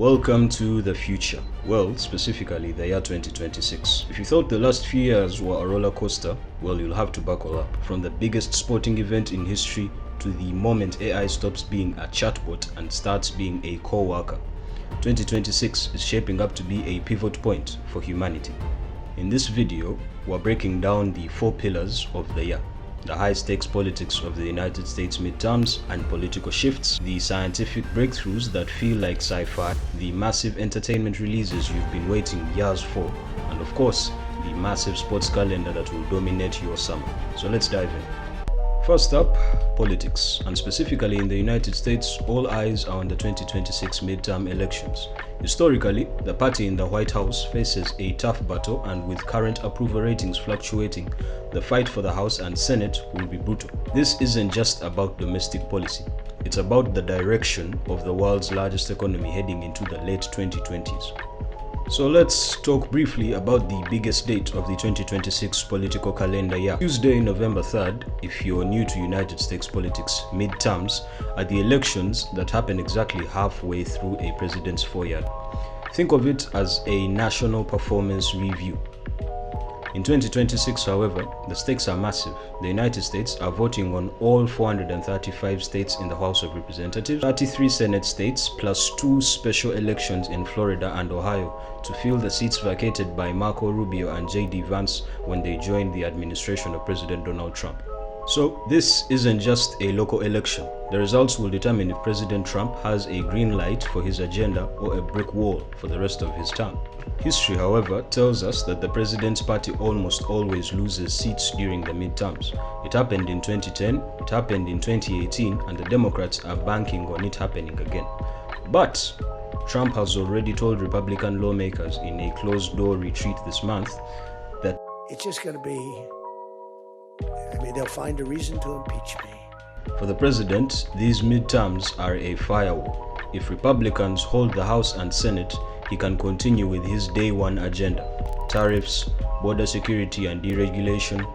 Welcome to the future. Well, specifically the year 2026. If you thought the last few years were a roller coaster, well, you'll have to buckle up. From the biggest sporting event in history to the moment AI stops being a chatbot and starts being a co-worker, 2026 is shaping up to be a pivot point for humanity. In this video, we're breaking down the 4 pillars of the year. The high-stakes politics of the United States midterms and political shifts, the scientific breakthroughs that feel like sci-fi, the massive entertainment releases you've been waiting years for, and of course, the massive sports calendar that will dominate your summer. So let's dive in. First up, politics, and specifically in the United States, all eyes are on the 2026 midterm elections. Historically, the party in the White House faces a tough battle, and with current approval ratings fluctuating, the fight for the House and Senate will be brutal. This isn't just about domestic policy. It's about the direction of the world's largest economy heading into the late 2020s. So let's talk briefly about the biggest date of the 2026 political calendar year. Tuesday, November 3rd, if you're new to United States politics, midterms are the elections that happen exactly halfway through a president's 4-year. Think of it as a national performance review. In 2026, however, the stakes are massive. The United States are voting on all 435 states in the House of Representatives, 33 Senate states, plus 2 special elections in Florida and Ohio to fill the seats vacated by Marco Rubio and J.D. Vance when they joined the administration of President Donald Trump. So this isn't just a local election. The results will determine if President Trump has a green light for his agenda or a brick wall for the rest of his term. History, however, tells us that the president's party almost always loses seats during the midterms. It happened in 2010, it happened in 2018, and the Democrats are banking on it happening again. But Trump has already told Republican lawmakers in a closed-door retreat this month that it's just going to be, they'll find a reason to impeach me. For the president, these midterms are a firewall. If Republicans hold the House and Senate, he can continue with his day one agenda: tariffs, border security and deregulation,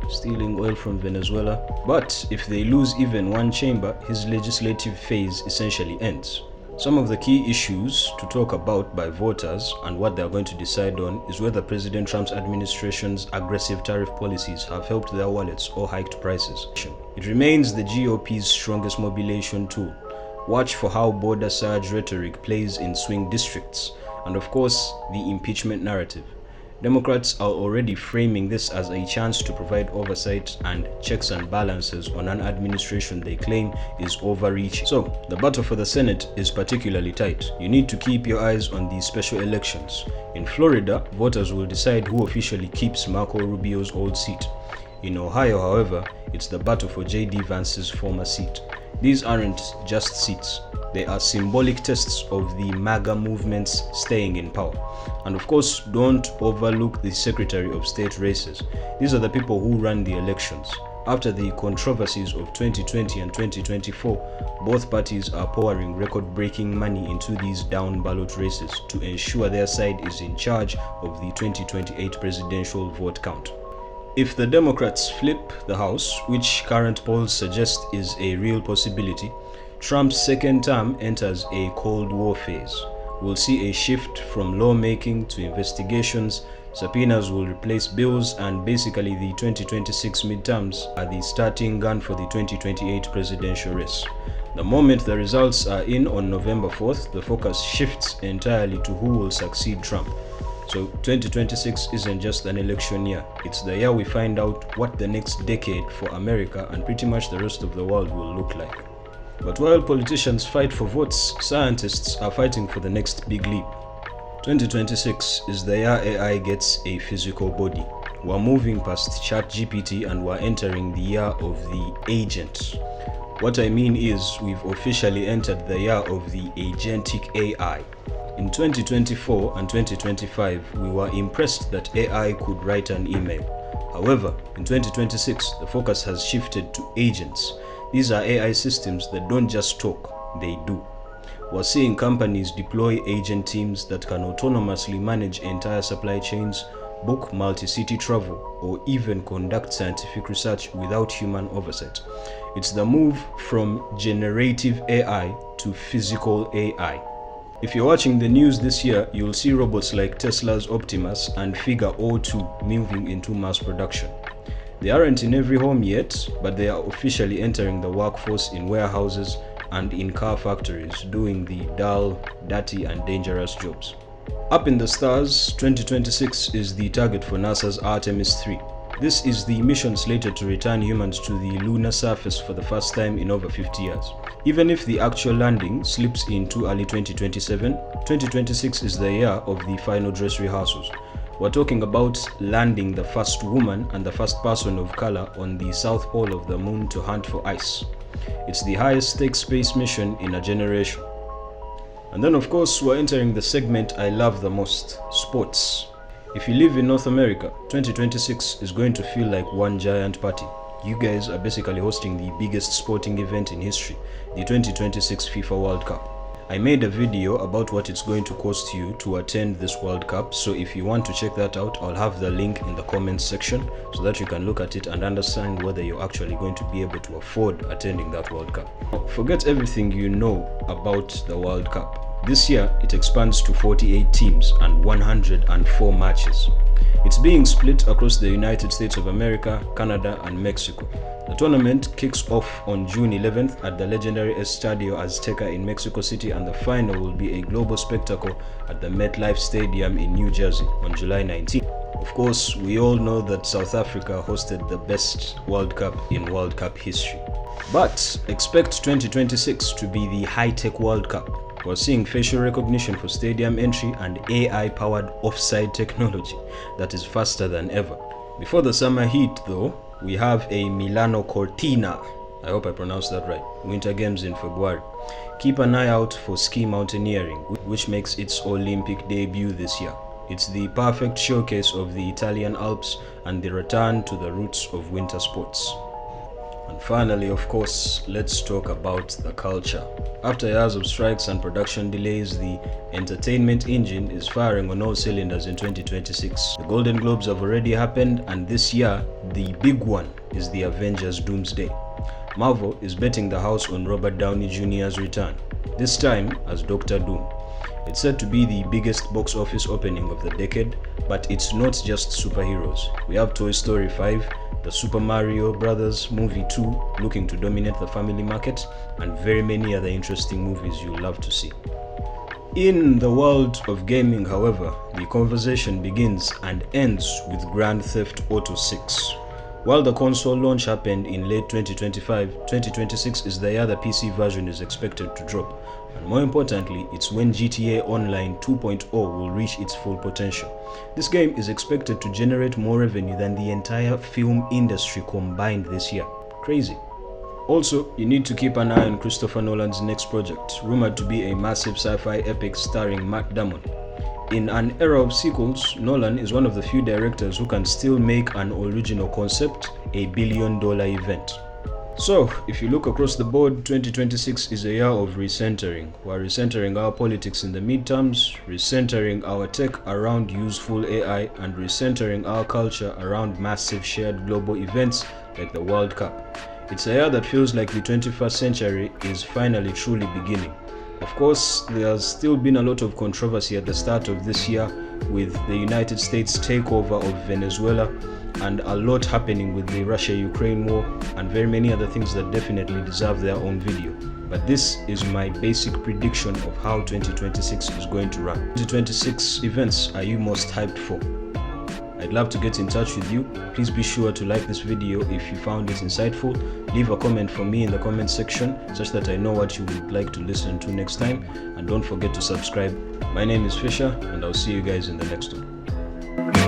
stealing oil from Venezuela. But if they lose even one chamber, his legislative phase essentially ends. Some of the key issues to talk about by voters and what they are going to decide on is whether President Trump's administration's aggressive tariff policies have helped their wallets or hiked prices. It remains the GOP's strongest mobilization tool. Watch for how border surge rhetoric plays in swing districts, and of course, the impeachment narrative. Democrats are already framing this as a chance to provide oversight and checks and balances on an administration they claim is overreaching. So, the battle for the Senate is particularly tight. You need to keep your eyes on these special elections. In Florida, voters will decide who officially keeps Marco Rubio's old seat. In Ohio, however, it's the battle for J.D. Vance's former seat. These aren't just seats. They are symbolic tests of the MAGA movement's staying in power. And of course, don't overlook the Secretary of State races. These are the people who run the elections. After the controversies of 2020 and 2024, both parties are pouring record-breaking money into these down-ballot races to ensure their side is in charge of the 2028 presidential vote count. If the Democrats flip the House, which current polls suggest is a real possibility, Trump's second term enters a Cold War phase. We'll see a shift from lawmaking to investigations, subpoenas will replace bills, and basically the 2026 midterms are the starting gun for the 2028 presidential race. The moment the results are in on November 4th, the focus shifts entirely to who will succeed Trump. So 2026 isn't just an election year, it's the year we find out what the next decade for America and pretty much the rest of the world will look like. But while politicians fight for votes, scientists are fighting for the next big leap. 2026 is the year AI gets a physical body. We're moving past ChatGPT and we're entering the year of the agent. What I mean is, we've officially entered the year of the agentic AI. In 2024 and 2025, we were impressed that AI could write an email. However, in 2026, the focus has shifted to agents. These are AI systems that don't just talk, they do. We're seeing companies deploy agent teams that can autonomously manage entire supply chains, book multi-city travel, or even conduct scientific research without human oversight. It's the move from generative AI to physical AI. If you're watching the news this year, you'll see robots like Tesla's Optimus and Figure 02 moving into mass production. They aren't in every home yet, but they are officially entering the workforce in warehouses and in car factories, doing the dull, dirty, and dangerous jobs. Up in the stars, 2026 is the target for NASA's Artemis 3. This is the mission slated to return humans to the lunar surface for the first time in over 50 years. Even if the actual landing slips into early 2027, 2026 is the year of the final dress rehearsals. We're talking about landing the first woman and the first person of color on the south pole of the moon to hunt for ice. It's the highest stakes space mission in a generation. And then of course we're entering the segment I love the most, sports. If you live in North America, 2026 is going to feel like one giant party. You guys are basically hosting the biggest sporting event in history, the 2026 FIFA World Cup. I made a video about what it's going to cost you to attend this World Cup, so if you want to check that out, I'll have the link in the comments section so that you can look at it and understand whether you're actually going to be able to afford attending that World Cup. Forget everything you know about the World Cup. This year, it expands to 48 teams and 104 matches. It's being split across the United States of America, Canada, and Mexico. The tournament kicks off on June 11th at the legendary Estadio Azteca in Mexico City, and the final will be a global spectacle at the MetLife Stadium in New Jersey on July 19th. Of course, we all know that South Africa hosted the best World Cup in World Cup history. But expect 2026 to be the high-tech World Cup. We're seeing facial recognition for stadium entry and AI-powered offside technology that is faster than ever. Before the summer heat though, we have a Milano Cortina, I hope I pronounced that right, Winter Games in February. Keep an eye out for ski mountaineering, which makes its Olympic debut this year. It's the perfect showcase of the Italian Alps and the return to the roots of winter sports. And finally, of course, let's talk about the culture. After years of strikes and production delays, the entertainment engine is firing on all cylinders in 2026. The Golden Globes have already happened, and this year, the big one is the Avengers Doomsday. Marvel is betting the house on Robert Downey Jr.'s return, this time as Doctor Doom. It's said to be the biggest box office opening of the decade, but it's not just superheroes. We have Toy Story 5, the Super Mario Bros. Movie 2 looking to dominate the family market, and very many other interesting movies you'll love to see. In the world of gaming, however, the conversation begins and ends with Grand Theft Auto 6. While the console launch happened in late 2025, 2026 is the year the PC version is expected to drop. And more importantly, it's when GTA Online 2.0 will reach its full potential. This game is expected to generate more revenue than the entire film industry combined this year. Crazy. Also, you need to keep an eye on Christopher Nolan's next project, rumored to be a massive sci-fi epic starring Matt Damon. In an era of sequels, Nolan is one of the few directors who can still make an original concept a billion-dollar event. So, if you look across the board, 2026 is a year of recentering. We're recentering our politics in the midterms, recentering our tech around useful AI, and recentering our culture around massive shared global events like the World Cup. It's a year that feels like the 21st century is finally truly beginning. Of course, there's still been a lot of controversy at the start of this year with the United States takeover of Venezuela, and a lot happening with the Russia-Ukraine war, and very many other things that definitely deserve their own video. But this is my basic prediction of how 2026 is going to run. 2026 events are you most hyped for? I'd love to get in touch with you. Please be sure to like this video if you found it insightful. Leave a comment for me in the comment section such that I know what you would like to listen to next time. And don't forget to subscribe. My name is Fisher, and I'll see you guys in the next one.